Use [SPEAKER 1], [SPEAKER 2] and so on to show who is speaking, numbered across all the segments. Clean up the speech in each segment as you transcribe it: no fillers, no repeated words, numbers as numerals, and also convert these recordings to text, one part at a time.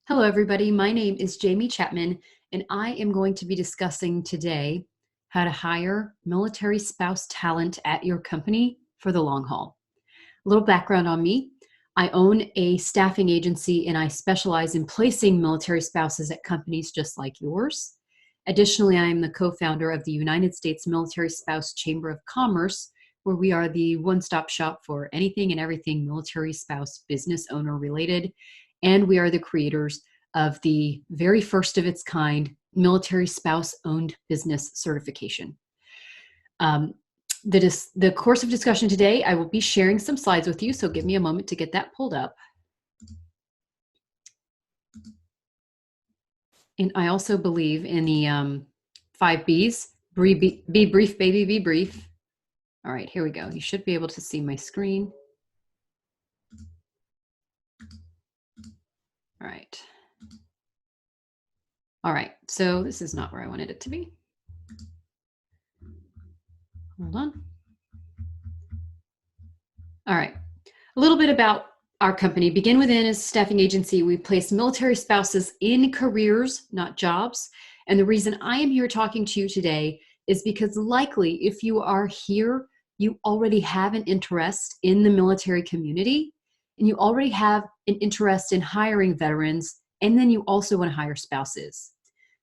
[SPEAKER 1] Hello, everybody. My name is Jaime Chapman, and I am going to be discussing today how to hire military spouse talent at your company for the long haul. A little background on me. I own a staffing agency and I specialize in placing military spouses at companies just like yours. Additionally, I am the co-founder of the United States Military Spouse Chamber of Commerce, where we are the one-stop shop for anything and everything military spouse business owner related. And we are the creators of the very first of its kind military spouse owned business certification. The course of discussion today, I will be sharing some slides with you, so give me a moment to get that pulled up. And I also believe in the 5 Bs. Be brief, baby, be brief. All right, here we go. You should be able to see my screen. All right. All right, so this is not where I wanted it to be. Hold on. All right, a little bit about our company. Begin Within is a staffing agency. We place military spouses in careers, not jobs. And the reason I am here talking to you today is because likely if you are here, you already have an interest in the military community and you already have an interest in hiring veterans, and then you also want to hire spouses.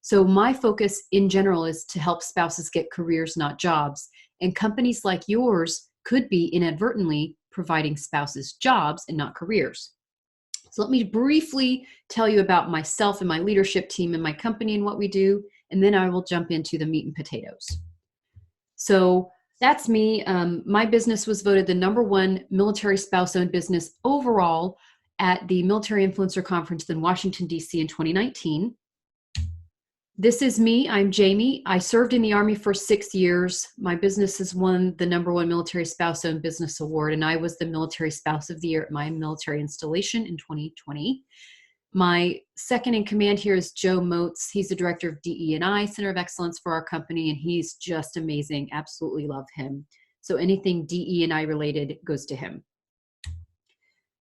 [SPEAKER 1] So my focus in general is to help spouses get careers, not jobs. And companies like yours could be inadvertently providing spouses jobs and not careers. So let me briefly tell you about myself and my leadership team and my company and what we do, and then I will jump into the meat and potatoes. So that's me. My business was voted the #1 military spouse-owned business overall at the Military Influencer Conference in Washington, D.C. in 2019. This is me. I'm Jaime. I served in the Army for 6 years. My business has won the #1 Military Spouse-Owned Business Award, and I was the Military Spouse of the Year at my military installation in 2020. My second in command here is Joe Moats. He's the director of DE&I, Center of Excellence for our company, and he's just amazing. Absolutely love him. So anything DE&I related goes to him.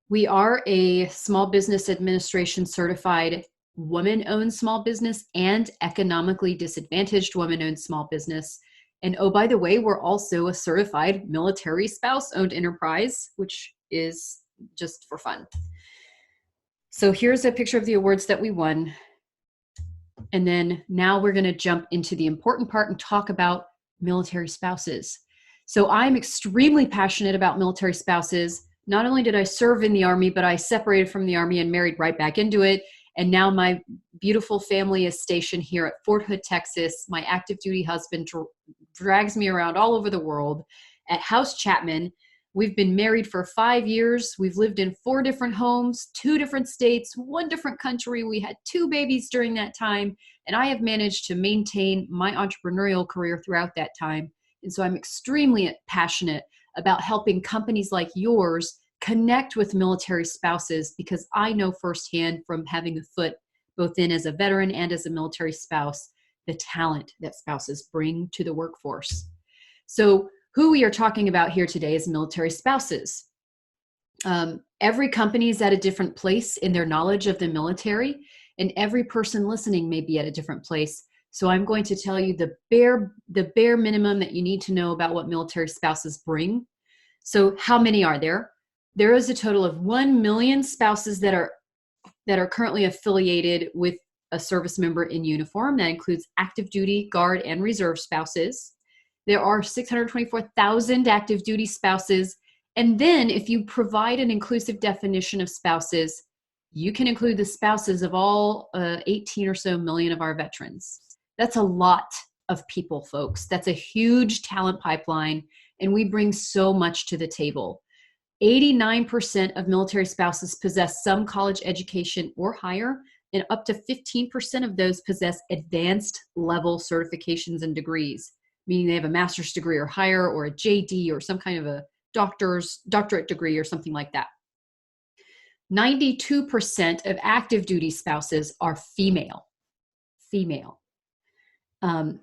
[SPEAKER 1] We are a Small Business Administration certified woman-owned small business and economically disadvantaged woman-owned small business. And oh, by the way, we're also a certified military spouse-owned enterprise, which is just for fun. So here's a picture of the awards that we won. And then now we're going to jump into the important part and talk about military spouses. So I'm extremely passionate about military spouses. Not only did I serve in the Army, but I separated from the Army and married right back into it. And now my beautiful family is stationed here at Fort Hood, Texas. My active duty husband drags me around all over the world at House Chapman. We've been married for 5 years. We've lived in 4 different homes, 2 different states, 1 different country. We had 2 babies during that time. And I have managed to maintain my entrepreneurial career throughout that time. And so I'm extremely passionate about helping companies like yours connect with military spouses, because I know firsthand from having a foot both in as a veteran and as a military spouse, the talent that spouses bring to the workforce. So who we are talking about here today is military spouses. Every company is at a different place in their knowledge of the military, and every person listening may be at a different place. So I'm going to tell you the bare minimum that you need to know about what military spouses bring. So how many are there? There is a total of 1 million spouses that are currently affiliated with a service member in uniform. That includes active duty, guard, and reserve spouses. There are 624,000 active duty spouses. And then if you provide an inclusive definition of spouses, you can include the spouses of all 18 or so million of our veterans. That's a lot of people, folks. That's a huge talent pipeline, and we bring so much to the table. 89% of military spouses possess some college education or higher, and up to 15% of those possess advanced level certifications and degrees, meaning they have a master's degree or higher, or a JD, or some kind of a doctorate degree or something like that. 92% of active duty spouses are female.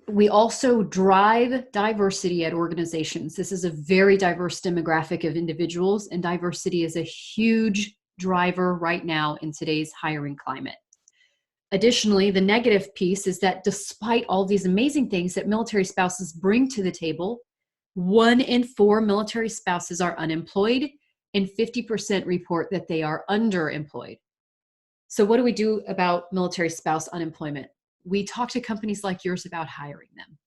[SPEAKER 1] We also drive diversity at organizations. This is a very diverse demographic of individuals, and diversity is a huge driver right now in today's hiring climate. Additionally, the negative piece is that despite all these amazing things that military spouses bring to the table, 1 in 4 military spouses are unemployed and 50% report that they are underemployed. So what do we do about military spouse unemployment? We talk to companies like yours about hiring them.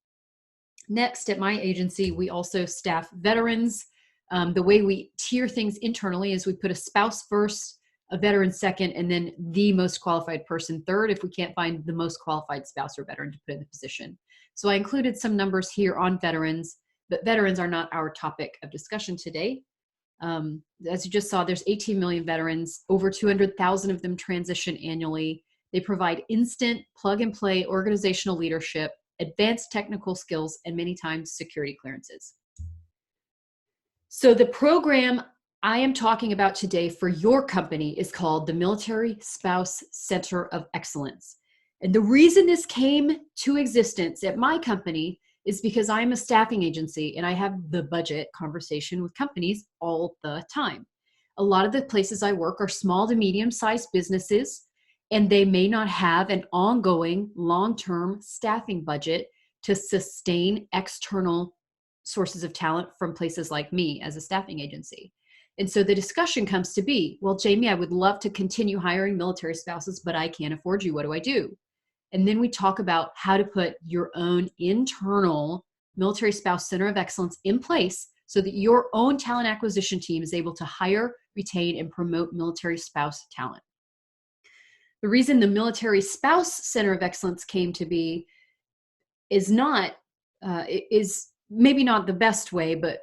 [SPEAKER 1] Next, at my agency, we also staff veterans. The way we tier things internally is we put a spouse first, a veteran second, and then the most qualified person third if we can't find the most qualified spouse or veteran to put in the position. So I included some numbers here on veterans, but veterans are not our topic of discussion today. As you just saw, there's 18 million veterans, over 200,000 of them transition annually. They provide instant plug-and-play organizational leadership, advanced technical skills, and many times security clearances. So the program I am talking about today for your company is called the Military Spouse Center of Excellence. And the reason this came to existence at my company is because I'm a staffing agency and I have the budget conversation with companies all the time. A lot of the places I work are small to medium-sized businesses, and they may not have an ongoing long-term staffing budget to sustain external sources of talent from places like me as a staffing agency. And so the discussion comes to be, well, Jaime, I would love to continue hiring military spouses, but I can't afford you. What do I do? And then we talk about how to put your own internal military spouse center of excellence in place so that your own talent acquisition team is able to hire, retain, and promote military spouse talent. The reason the military spouse center of excellence came to be is maybe not the best way, but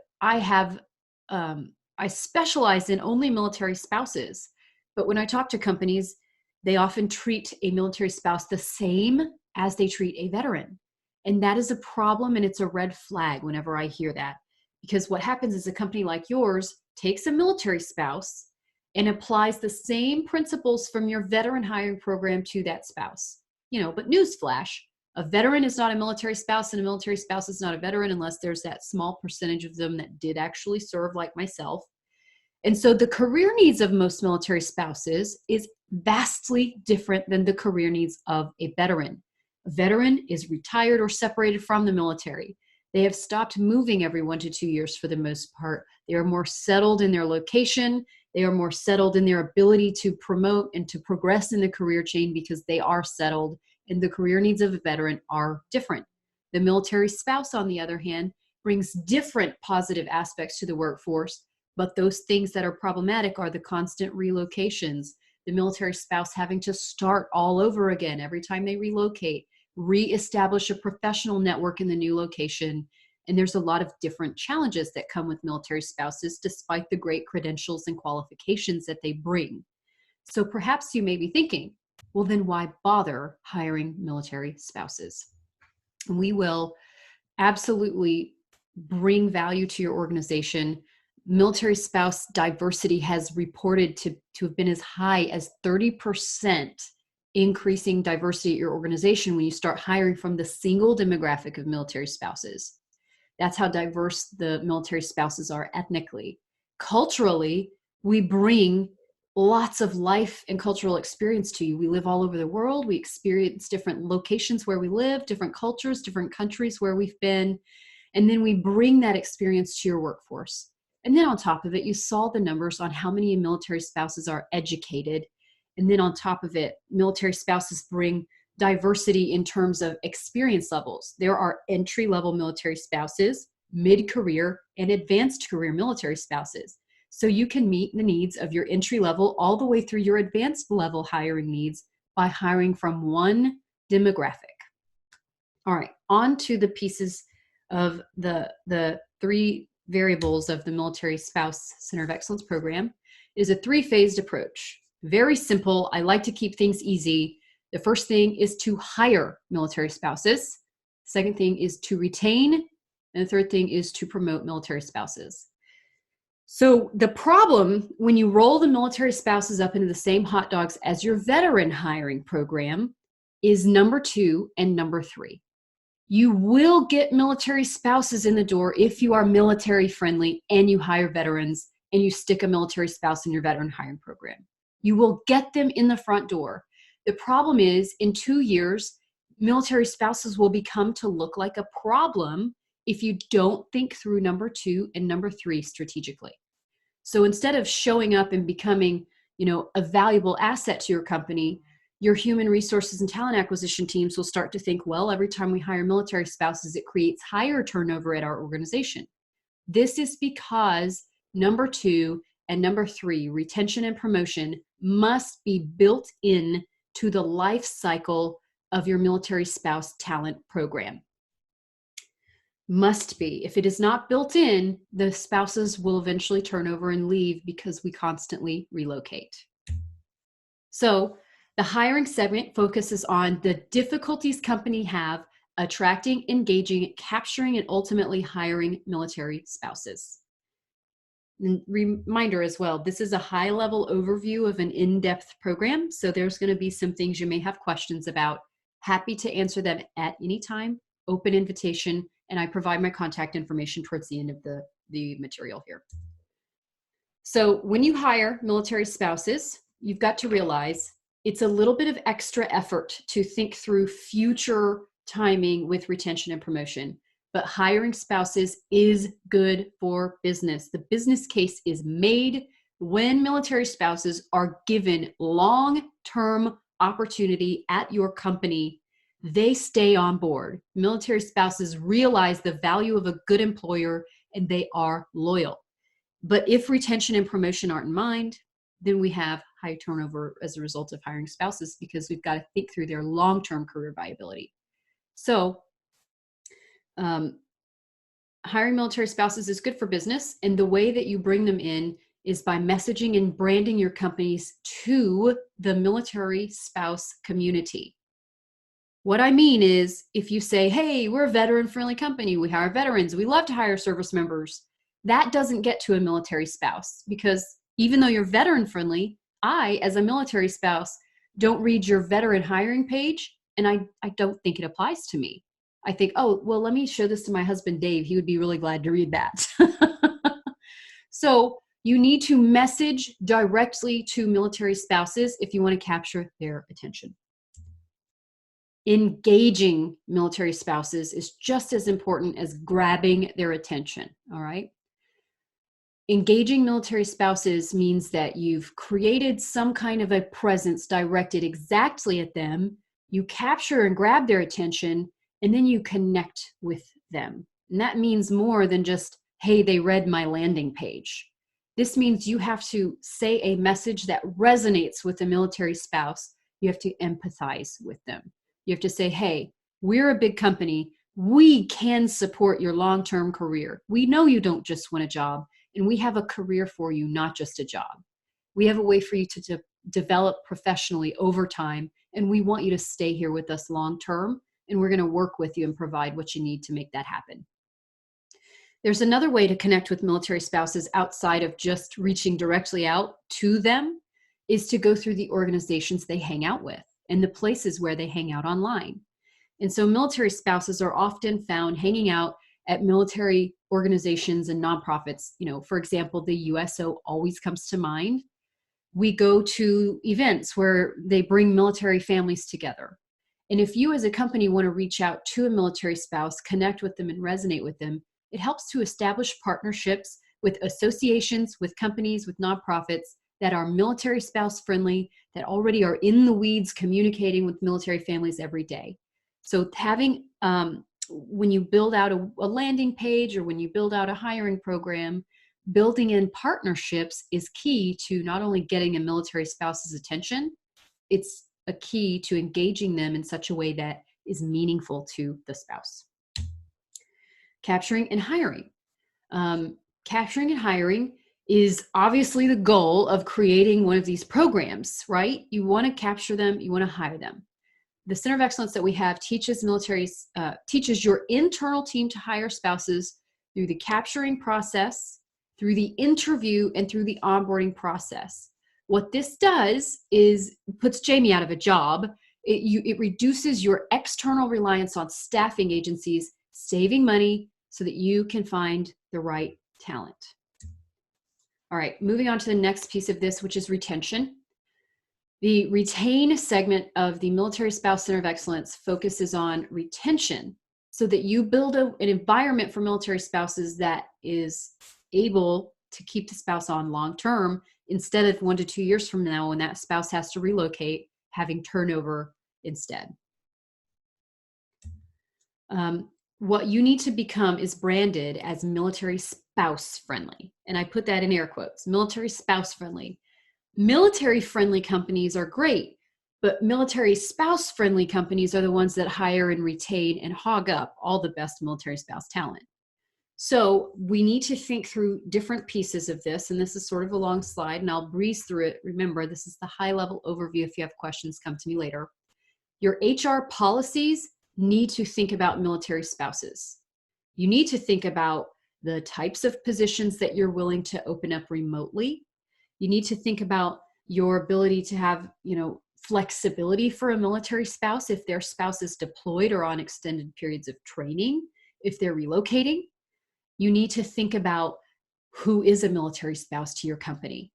[SPEAKER 1] I specialize in only military spouses. But when I talk to companies, they often treat a military spouse the same as they treat a veteran. And that is a problem, and it's a red flag whenever I hear that. Because what happens is a company like yours takes a military spouse and applies the same principles from your veteran hiring program to that spouse. But newsflash, a veteran is not a military spouse, and a military spouse is not a veteran unless there's that small percentage of them that did actually serve, like myself. And so the career needs of most military spouses is vastly different than the career needs of a veteran. A veteran is retired or separated from the military. They have stopped moving every 1 to 2 years for the most part. They are more settled in their location. They are more settled in their ability to promote and to progress in the career chain because they are settled, and the career needs of a veteran are different. The military spouse, on the other hand, brings different positive aspects to the workforce, but those things that are problematic are the constant relocations, the military spouse having to start all over again every time they relocate, reestablish a professional network in the new location. And there's a lot of different challenges that come with military spouses, despite the great credentials and qualifications that they bring. So perhaps you may be thinking, well, then why bother hiring military spouses? We will absolutely bring value to your organization. Military spouse diversity has reported to have been as high as 30% increasing diversity at your organization when you start hiring from the single demographic of military spouses. That's how diverse the military spouses are ethnically. Culturally, we bring lots of life and cultural experience to you. We live all over the world. We experience different locations where we live, different cultures, different countries where we've been. And then we bring that experience to your workforce. And then on top of it, you saw the numbers on how many military spouses are educated. And then on top of it, military spouses bring diversity in terms of experience levels. There are entry-level military spouses, mid-career, and advanced career military spouses. So you can meet the needs of your entry level all the way through your advanced level hiring needs by hiring from one demographic. All right, on to the pieces of the 3 variables of the Military Spouse Center of Excellence program. It is a 3-phased approach. Very simple. I like to keep things easy. The first thing is to hire military spouses. Second thing is to retain. And the third thing is to promote military spouses. So the problem when you roll the military spouses up into the same hot dogs as your veteran hiring program is number 2 and number 3. You will get military spouses in the door if you are military friendly and you hire veterans and you stick a military spouse in your veteran hiring program. You will get them in the front door. The problem is, in 2 years, military spouses will become to look like a problem if you don't think through number 2 and number 3 strategically. So instead of showing up and becoming, a valuable asset to your company, your human resources and talent acquisition teams will start to think, well, every time we hire military spouses, it creates higher turnover at our organization. This is because number 2 and number 3, retention and promotion, must be built in to the life cycle of your military spouse talent program. Must be. If it is not built in, the spouses will eventually turn over and leave because we constantly relocate. So the hiring segment focuses on the difficulties companies have attracting, engaging, capturing, and ultimately hiring military spouses. And reminder as well, this is a high-level overview of an in-depth program, so there's going to be some things you may have questions about. Happy to answer them at any time, open invitation, and I provide my contact information towards the end of the material here. So when you hire military spouses, you've got to realize it's a little bit of extra effort to think through future timing with retention and promotion. But hiring spouses is good for business. The business case is made when military spouses are given long-term opportunity at your company. They stay on board. Military spouses realize the value of a good employer and they are loyal. But if retention and promotion aren't in mind, then we have high turnover as a result of hiring spouses because we've got to think through their long-term career viability. So hiring military spouses is good for business, and the way that you bring them in is by messaging and branding your companies to the military spouse community. What I mean is, if you say, hey, we're a veteran-friendly company, we hire veterans, we love to hire service members, that doesn't get to a military spouse, because even though you're veteran-friendly, I, as a military spouse, don't read your veteran hiring page, and I don't think it applies to me. I think, oh, well, let me show this to my husband, Dave. He would be really glad to read that. So you need to message directly to military spouses if you want to capture their attention. Engaging military spouses is just as important as grabbing their attention, all right? Engaging military spouses means that you've created some kind of a presence directed exactly at them. You capture and grab their attention, and then you connect with them. And that means more than just, hey, they read my landing page. This means you have to say a message that resonates with the military spouse. You have to empathize with them. You have to say, hey, we're a big company. We can support your long-term career. We know you don't just want a job, and we have a career for you, not just a job. We have a way for you to develop professionally over time, and we want you to stay here with us long-term, and we're going to work with you and provide what you need to make that happen. There's another way to connect with military spouses outside of just reaching directly out to them, is to go through the organizations they hang out with and the places where they hang out online. And so military spouses are often found hanging out at military organizations and nonprofits. For example, the USO always comes to mind. We go to events where they bring military families together. And if you as a company want to reach out to a military spouse, connect with them and resonate with them, it helps to establish partnerships with associations, with companies, with nonprofits that are military spouse friendly, that already are in the weeds communicating with military families every day. So having, when you build out a landing page or when you build out a hiring program, building in partnerships is key to not only getting a military spouse's attention, it's a key to engaging them in such a way that is meaningful to the spouse. Capturing and hiring. Capturing and hiring is obviously the goal of creating one of these programs, right? You want to capture them, you want to hire them. The Center of Excellence that we have teaches your internal team to hire spouses through the capturing process, through the interview, and through the onboarding process. What this does is puts Jaime out of a job. It reduces your external reliance on staffing agencies, saving money so that you can find the right talent. All right, moving on to the next piece of this, which is retention. The retain segment of the Military Spouse Center of Excellence focuses on retention so that you build an environment for military spouses that is able to keep the spouse on long term instead of 1 to 2 years from now when that spouse has to relocate, having turnover instead. What you need to become is branded as military spouse friendly. And I put that in air quotes, military spouse friendly. Military friendly companies are great, but military spouse friendly companies are the ones that hire and retain and hog up all the best military spouse talent. So we need to think through different pieces of this. And this is sort of a long slide and I'll breeze through it. Remember, this is the high level overview. If you have questions, come to me later. Your HR policies need to think about military spouses. You need to think about the types of positions that you're willing to open up remotely. You need to think about your ability to have, flexibility for a military spouse if their spouse is deployed or on extended periods of training, if they're relocating. You need to think about who is a military spouse to your company.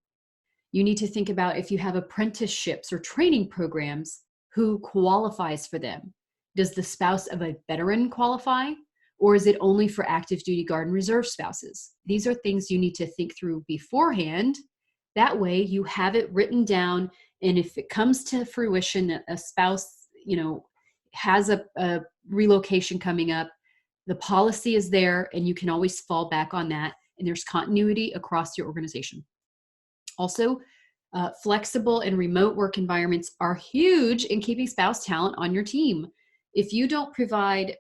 [SPEAKER 1] You need to think about if you have apprenticeships or training programs, who qualifies for them. Does the spouse of a veteran qualify? Or is it only for active duty Guard and Reserve spouses? These are things you need to think through beforehand. That way you have it written down. And if it comes to fruition that a spouse, has a relocation coming up, the policy is there and you can always fall back on that. And there's continuity across your organization. Also, flexible and remote work environments are huge in keeping spouse talent on your team. If you don't provide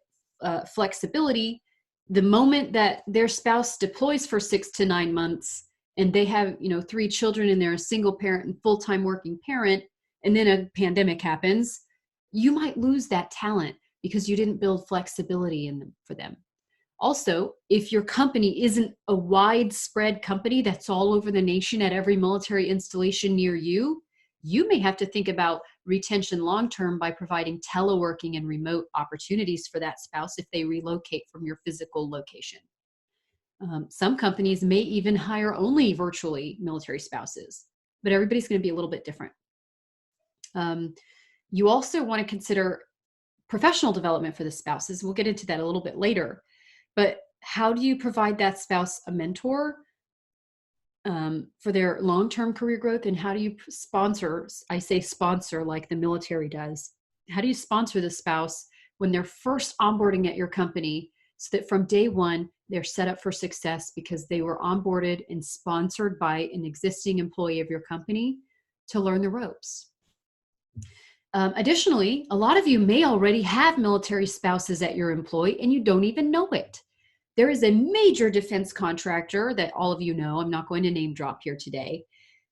[SPEAKER 1] flexibility, the moment that their spouse deploys for 6 to 9 months and they have 3 children and they're a single parent and full-time working parent, and then a pandemic happens, you might lose that talent because you didn't build flexibility for them. Also, if your company isn't a widespread company that's all over the nation at every military installation near you, you may have to think about retention long-term by providing teleworking and remote opportunities for that spouse if they relocate from your physical location. Some companies may even hire only virtually military spouses, but everybody's going to be a little bit different. You also want to consider professional development for the spouses. We'll get into that a little bit later. But how do you provide that spouse a mentor for their long-term career growth? And how do you sponsor, I say sponsor like the military does, how do you sponsor the spouse when they're first onboarding at your company so that from day one, they're set up for success because they were onboarded and sponsored by an existing employee of your company to learn the ropes? Additionally, a lot of you may already have military spouses at your employ and you don't even know it. There is a major defense contractor that all of you know, I'm not going to name drop here today,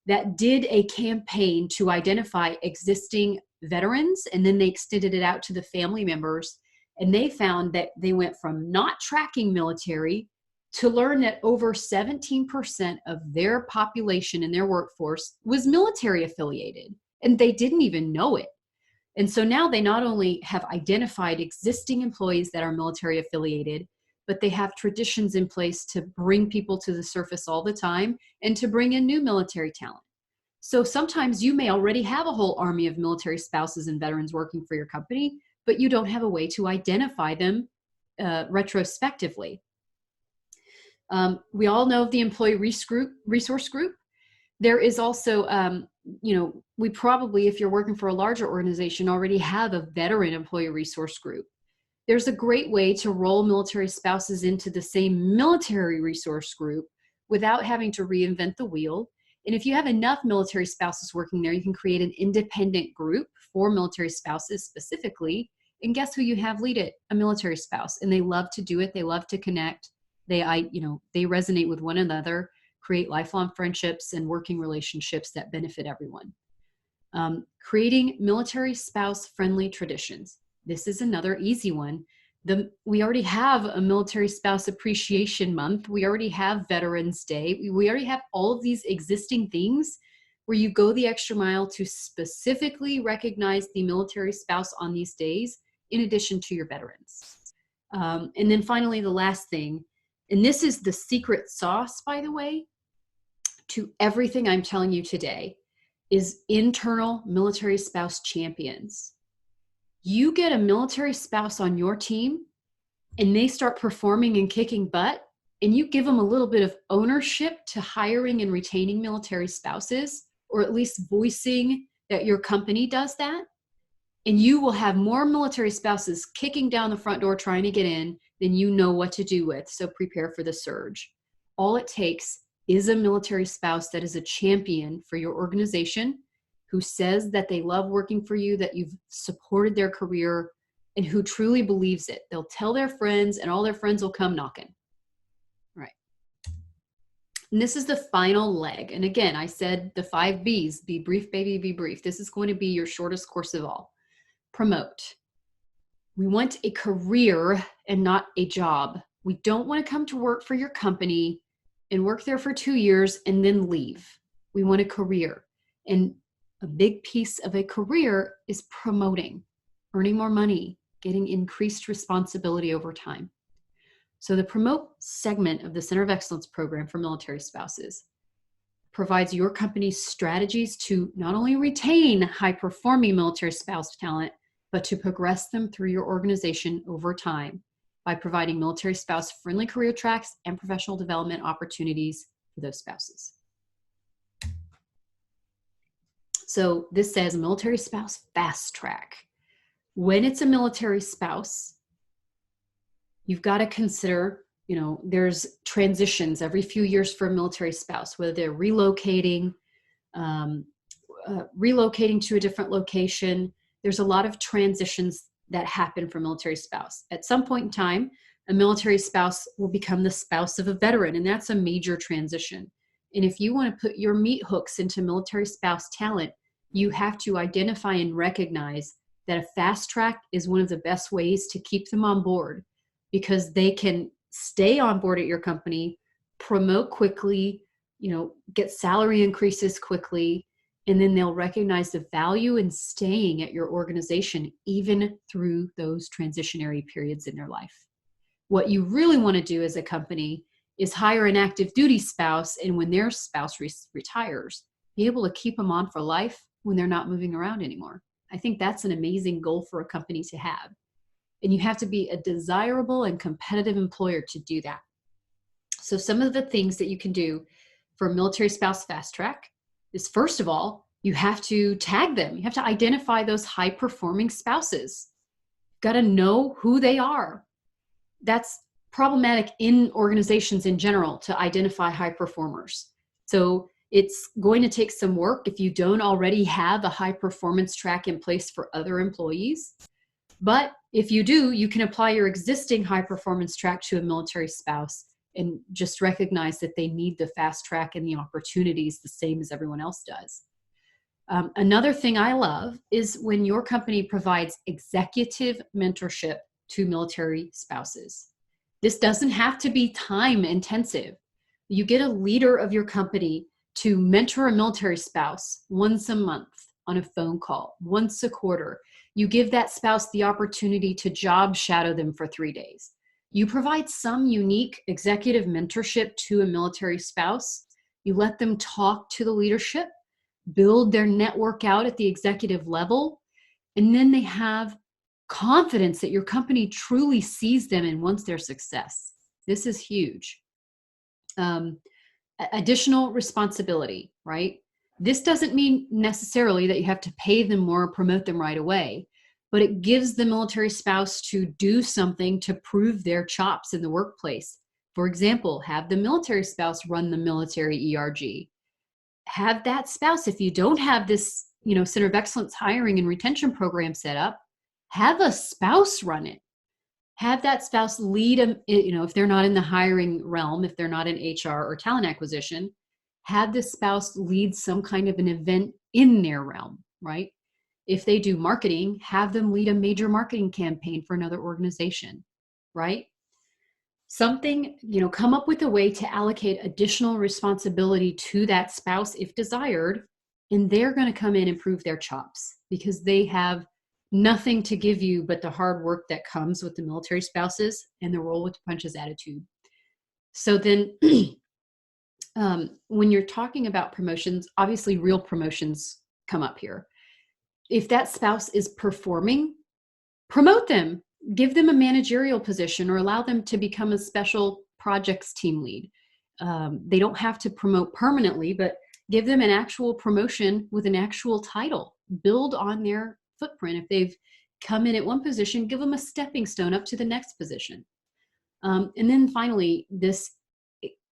[SPEAKER 1] that did a campaign to identify existing veterans, and then they extended it out to the family members. And they found that they went from not tracking military to learn that over 17% of their population in their workforce was military affiliated, and they didn't even know it. And so now they not only have identified existing employees that are military affiliated, but they have traditions in place to bring people to the surface all the time and to bring in new military talent. So sometimes you may already have a whole army of military spouses and veterans working for your company, but you don't have a way to identify them retrospectively. We all know of the employee resource group. There is also, we probably, if you're working for a larger organization, already have a veteran employee resource group. There's a great way to roll military spouses into the same military resource group without having to reinvent the wheel. And if you have enough military spouses working there, you can create an independent group for military spouses specifically. And guess who you have lead it? A military spouse. And they love to do it. They love to connect. They resonate with one another, create lifelong friendships and working relationships that benefit everyone. Creating military spouse friendly traditions. This is another easy one. We already have a Military Spouse Appreciation Month. We already have Veterans Day. We already have all of these existing things where you go the extra mile to specifically recognize the military spouse on these days, in addition to your veterans. And then finally, the last thing, and this is the secret sauce, by the way, to everything I'm telling you today. is internal military spouse champions. You get a military spouse on your team and they start performing and kicking butt, and you give them a little bit of ownership to hiring and retaining military spouses, or at least voicing that your company does that, and you will have more military spouses kicking down the front door trying to get in than you know what to do with. So prepare for the surge. All it takes is a military spouse that is a champion for your organization, who says that they love working for you, that you've supported their career, and who truly believes it. They'll tell their friends, and all their friends will come knocking. Right. And this is the final leg. And again, I said the 5 B's: be brief, baby, be brief. This is going to be your shortest course of all. Promote. We want a career and not a job. We don't want to come to work for your company and work there for 2 years and then leave. We want a career. And a big piece of a career is promoting, earning more money, getting increased responsibility over time. So the Promote segment of the Center of Excellence program for military spouses provides your company's strategies to not only retain high-performing military spouse talent, but to progress them through your organization over time by providing military spouse-friendly career tracks and professional development opportunities for those spouses. So this says military spouse fast track. When it's a military spouse, you've got to consider, there's transitions every few years for a military spouse, whether they're relocating to a different location. There's a lot of transitions that happen for military spouse. At some point in time, a military spouse will become the spouse of a veteran, and that's a major transition. And if you want to put your meat hooks into military spouse talent, you have to identify and recognize that a fast track is one of the best ways to keep them on board, because they can stay on board at your company, promote quickly, get salary increases quickly, and then they'll recognize the value in staying at your organization even through those transitionary periods in their life. What you really want to do as a company is hire an active duty spouse, and when their spouse retires, be able to keep them on for life when they're not moving around anymore. I think that's an amazing goal for a company to have. And you have to be a desirable and competitive employer to do that. So some of the things that you can do for a military spouse fast track is, first of all, you have to tag them. You have to identify those high-performing spouses. You've got to know who they are. That's problematic in organizations in general, to identify high performers. So it's going to take some work if you don't already have a high performance track in place for other employees. But if you do, you can apply your existing high performance track to a military spouse and just recognize that they need the fast track and the opportunities the same as everyone else does. Another thing I love is when your company provides executive mentorship to military spouses. This doesn't have to be time intensive. You get a leader of your company to mentor a military spouse once a month on a phone call, once a quarter. You give that spouse the opportunity to job shadow them for 3 days. You provide some unique executive mentorship to a military spouse. You let them talk to the leadership, build their network out at the executive level, and then they have confidence that your company truly sees them and wants their success. This is huge. Additional responsibility, right? This doesn't mean necessarily that you have to pay them more or promote them right away, but it gives the military spouse to do something to prove their chops in the workplace. For example, have the military spouse run the military ERG. Have that spouse, if you don't have this, Center of Excellence hiring and retention program set up, have a spouse run it. Have that spouse lead them, if they're not in the hiring realm, if they're not in HR or talent acquisition, have the spouse lead some kind of an event in their realm, right? If they do marketing, have them lead a major marketing campaign for another organization, right? Something, come up with a way to allocate additional responsibility to that spouse if desired, and they're going to come in and prove their chops because they have nothing to give you but the hard work that comes with the military spouses and the roll with the punches attitude. So then When you're talking about promotions, obviously real promotions come up here. If that spouse is performing, promote them, give them a managerial position, or allow them to become a special projects team lead. They don't have to promote permanently, but give them an actual promotion with an actual title. Build on their footprint. If they've come in at one position, give them a stepping stone up to the next position. And then finally, this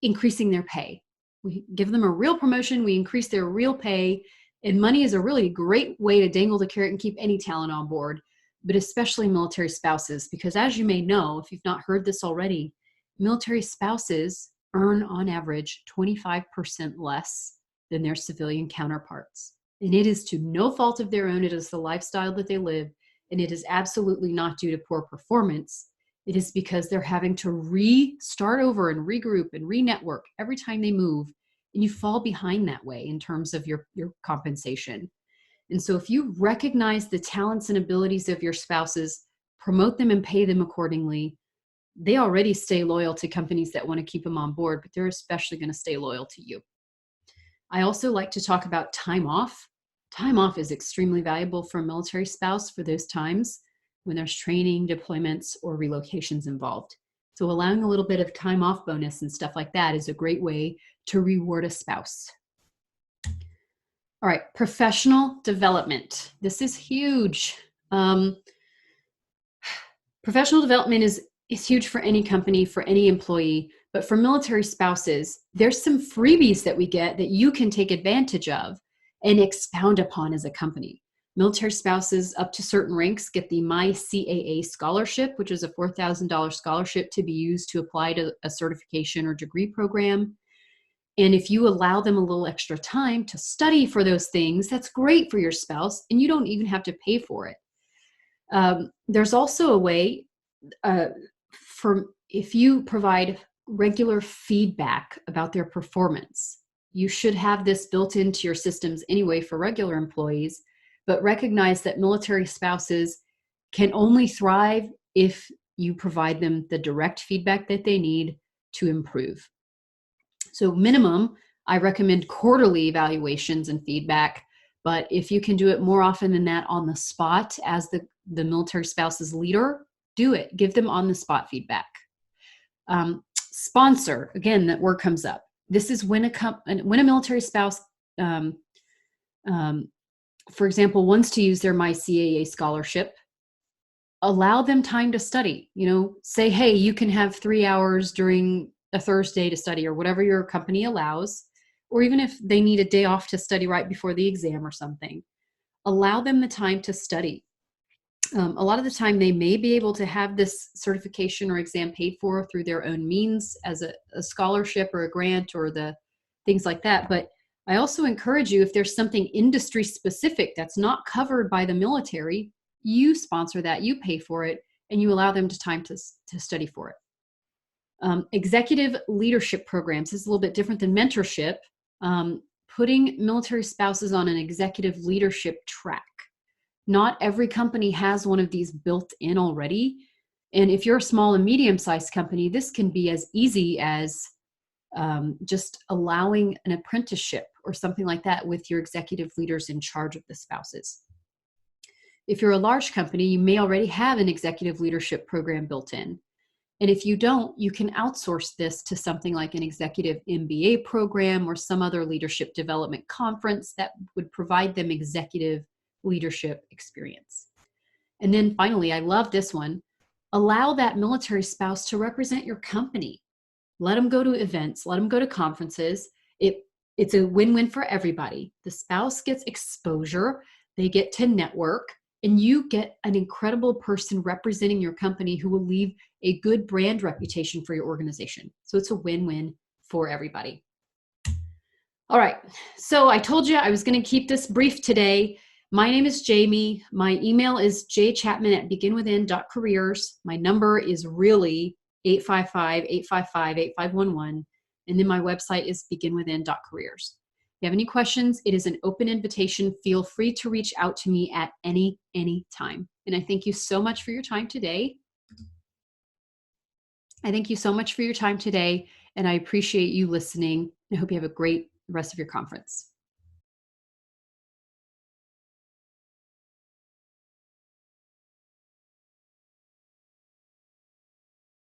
[SPEAKER 1] increasing their pay. We give them a real promotion, we increase their real pay, and money is a really great way to dangle the carrot and keep any talent on board, but especially military spouses, because as you may know, if you've not heard this already, military spouses earn on average 25% less than their civilian counterparts. And it is to no fault of their own. It is the lifestyle that they live, and it is absolutely not due to poor performance. It is because they're having to restart over and regroup and re-network every time they move, and you fall behind that way in terms of your compensation. And so if you recognize the talents and abilities of your spouses, promote them and pay them accordingly, they already stay loyal to companies that want to keep them on board, but they're especially going to stay loyal to you. I also like to talk about time off. Time off is extremely valuable for a military spouse for those times when there's training, deployments, or relocations involved. So allowing a little bit of time off bonus and stuff like that is a great way to reward a spouse. All right, professional development. This is huge. Professional development is huge for any company, for any employee, but for military spouses, there's some freebies that we get that you can take advantage of and expound upon as a company. Military spouses up to certain ranks get the My CAA scholarship, which is a $4,000 scholarship to be used to apply to a certification or degree program. And if you allow them a little extra time to study for those things, that's great for your spouse, and you don't even have to pay for it. There's also a way for if you provide regular feedback about their performance. You should have this built into your systems anyway for regular employees, but recognize that military spouses can only thrive if you provide them the direct feedback that they need to improve. So minimum, I recommend quarterly evaluations and feedback, but if you can do it more often than that on the spot as the military spouse's leader, do it. Give them on the spot feedback. Sponsor, again, that word comes up. This is when a military spouse, for example, wants to use their My CAA scholarship, allow them time to study. Say, hey, you can have 3 hours during a Thursday to study, or whatever your company allows, or even if they need a day off to study right before the exam or something, allow them the time to study. A lot of the time they may be able to have this certification or exam paid for through their own means as a scholarship or a grant or the things like that. But I also encourage you, if there's something industry specific that's not covered by the military, you sponsor that, you pay for it, and you allow them time to study for it. Executive leadership programs is a little bit different than mentorship. Putting military spouses on an executive leadership track. Not every company has one of these built in already. And if you're a small and medium-sized company, this can be as easy as just allowing an apprenticeship or something like that with your executive leaders in charge of the spouses. If you're a large company, you may already have an executive leadership program built in. And if you don't, you can outsource this to something like an executive MBA program or some other leadership development conference that would provide them executive leadership experience. And then finally, I love this one. Allow that military spouse to represent your company. Let them go to events, let them go to conferences. It's a win-win for everybody. The spouse gets exposure, they get to network, and you get an incredible person representing your company who will leave a good brand reputation for your organization. So it's a win-win for everybody. All right, so I told you I was going to keep this brief today. My name is Jaime. My email is jchapman@beginwithin.careers. My number is really 855-855-8511. And then my website is beginwithin.careers. If you have any questions, it is an open invitation. Feel free to reach out to me at any time. And I thank you so much for your time today. And I appreciate you listening. I hope you have a great rest of your conference.